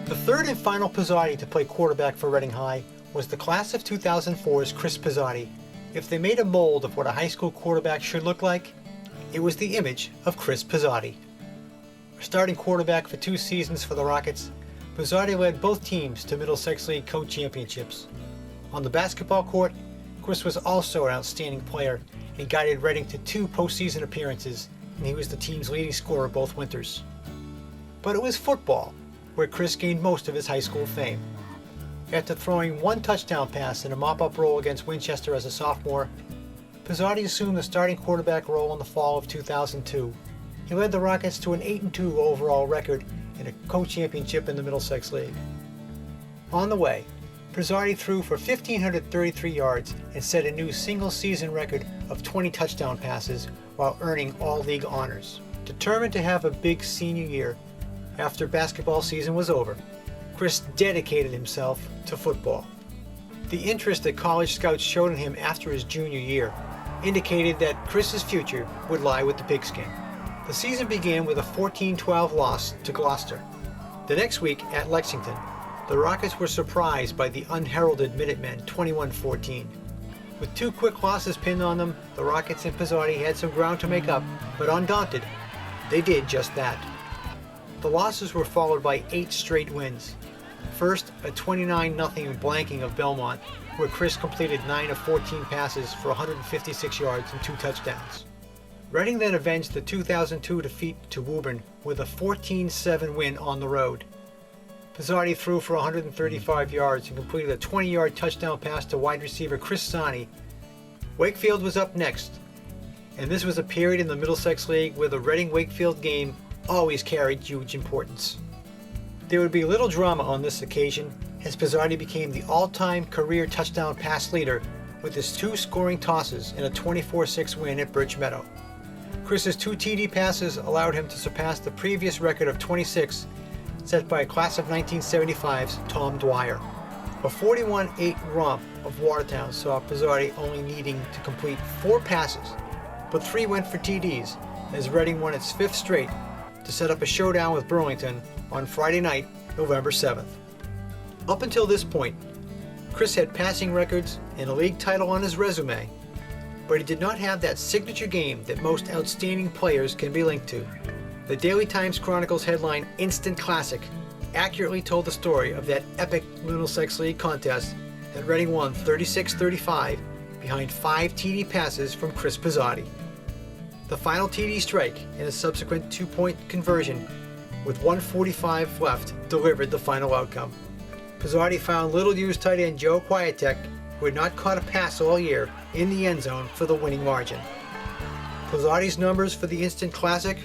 The third and final Pizzotti to play quarterback for Reading High was the class of 2004's Chris Pizzotti. If they made a mold of what a high school quarterback should look like, it was the image of Chris Pizzotti. Starting quarterback for 2 seasons for the Rockets, Pizzotti led both teams to Middlesex League co-championships. On the basketball court, Chris was also an outstanding player and guided Reading to 2 postseason appearances, and he was the team's leading scorer both winters. But it was football where Chris gained most of his high school fame. After throwing 1 touchdown pass in a mop-up role against Winchester as a sophomore, Pizzotti assumed the starting quarterback role in the fall of 2002. He led the Rockets to an 8-2 overall record and a co-championship in the Middlesex League. On the way, Pizzotti threw for 1,533 yards and set a new single-season record of 20 touchdown passes while earning all-league honors. Determined to have a big senior year, after basketball season was over, Chris dedicated himself to football. The interest that college scouts showed in him after his junior year indicated that Chris's future would lie with the pigskin. The season began with a 14-12 loss to Gloucester. The next week at Lexington, the Rockets were surprised by the unheralded Minutemen 21-14. With 2 quick losses pinned on them, the Rockets and Pizzotti had some ground to make up, but undaunted, they did just that. The losses were followed by 8 straight wins. First, a 29-0 blanking of Belmont, where Chris completed 9 of 14 passes for 156 yards and 2 touchdowns. Reading then avenged the 2002 defeat to Woburn with a 14-7 win on the road. Pizzotti threw for 135 yards and completed a 20-yard touchdown pass to wide receiver Chris Sani. Wakefield was up next, and this was a period in the Middlesex League where the Reading-Wakefield game always carried huge importance. There would be little drama on this occasion as Pizzotti became the all-time career touchdown pass leader with his 2 scoring tosses in a 24-6 win at Birch Meadow. Chris's 2 TD passes allowed him to surpass the previous record of 26 set by a class of 1975's Tom Dwyer. A 41-8 romp of Watertown saw Pizzotti only needing to complete 4 passes, but 3 went for TDs as Reading won its 5th straight to set up a showdown with Burlington on Friday night, November 7th. Up until this point, Chris had passing records and a league title on his resume, but he did not have that signature game that most outstanding players can be linked to. The Daily Times Chronicle's headline, Instant Classic, accurately told the story of that epic Middlesex League contest that Reading won 36-35 behind 5 TD passes from Chris Pizzotti. The final TD strike and a subsequent 2-point conversion with 1:45 left delivered the final outcome. Pizzotti found little-used tight end Joe Quietek, who had not caught a pass all year, in the end zone for the winning margin. Pizzotti's numbers for the Instant Classic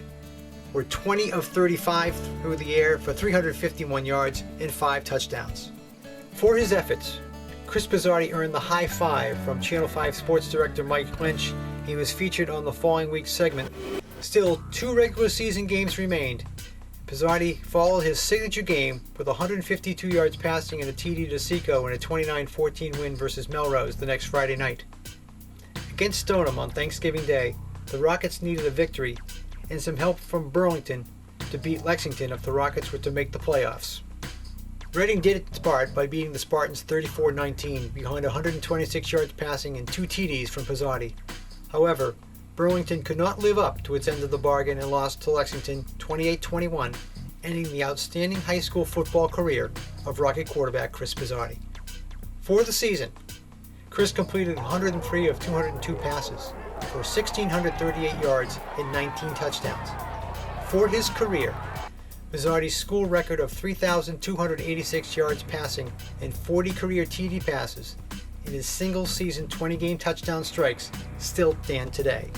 were 20 of 35 through the air for 351 yards and 5 touchdowns. For his efforts, Chris Pizzotti earned the high five from Channel 5 sports director Mike Lynch. He was featured on the following week's segment. Still, 2 regular season games remained. Pizzotti followed his signature game with 152 yards passing and a TD to Seco in a 29-14 win versus Melrose the next Friday night. Against Stoneham on Thanksgiving Day, the Rockets needed a victory and some help from Burlington to beat Lexington if the Rockets were to make the playoffs. Reading did its part by beating the Spartans 34-19 behind 126 yards passing and 2 TDs from Pizzotti. However, Burlington could not live up to its end of the bargain and lost to Lexington 28-21, ending the outstanding high school football career of Rocket quarterback Chris Pizzotti. For the season, Chris completed 103 of 202 passes for 1,638 yards and 19 touchdowns. For his career, Pizzotti's school record of 3,286 yards passing and 40 career TD passes in his single-season 20-game touchdown strikes still stand today.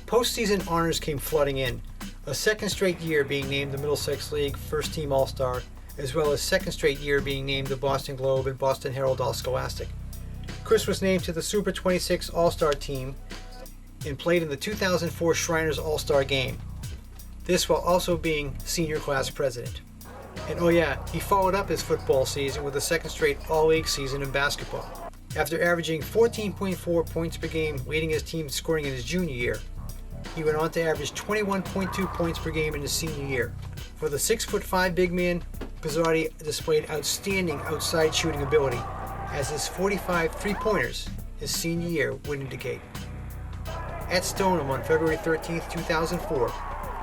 Postseason honors came flooding in, a second straight year being named the Middlesex League First-Team All-Star, as well as second straight year being named the Boston Globe and Boston Herald All-Scholastic. Chris was named to the Super 26 All-Star team and played in the 2004 Shriners All-Star Game. This while also being senior class president. And oh yeah, he followed up his football season with a second straight all-league season in basketball. After averaging 14.4 points per game, leading his team scoring in his junior year, he went on to average 21.2 points per game in his senior year. For the 6'5" big man, Pizzotti displayed outstanding outside shooting ability, as his 45 three-pointers his senior year would indicate. At Stoneham on February 13, 2004,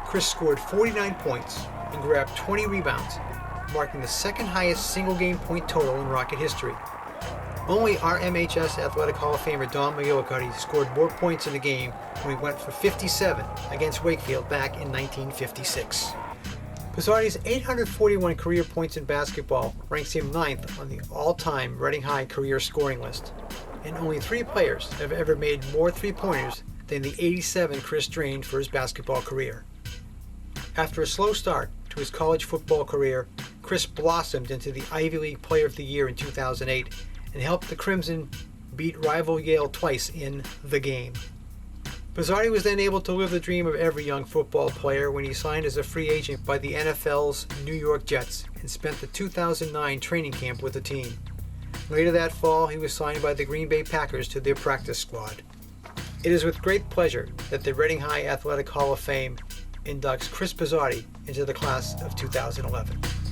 Chris scored 49 points and grabbed 20 rebounds, marking the second highest single-game point total in Rocket history. Only RMHS Athletic Hall of Famer Don McGillicuddy scored more points in the game when he went for 57 against Wakefield back in 1956. Pizzotti's 841 career points in basketball ranks him 9th on the all-time Reading High career scoring list, and only 3 players have ever made more three-pointers than the 87 Chris drained for his basketball career. After a slow start to his college football career, Chris blossomed into the Ivy League Player of the Year in 2008 and helped the Crimson beat rival Yale twice in The Game. Pizzotti was then able to live the dream of every young football player when he signed as a free agent by the NFL's New York Jets and spent the 2009 training camp with the team. Later that fall, he was signed by the Green Bay Packers to their practice squad. It is with great pleasure that the Reading High Athletic Hall of Fame inducts Chris Pizzotti into the class of 2011.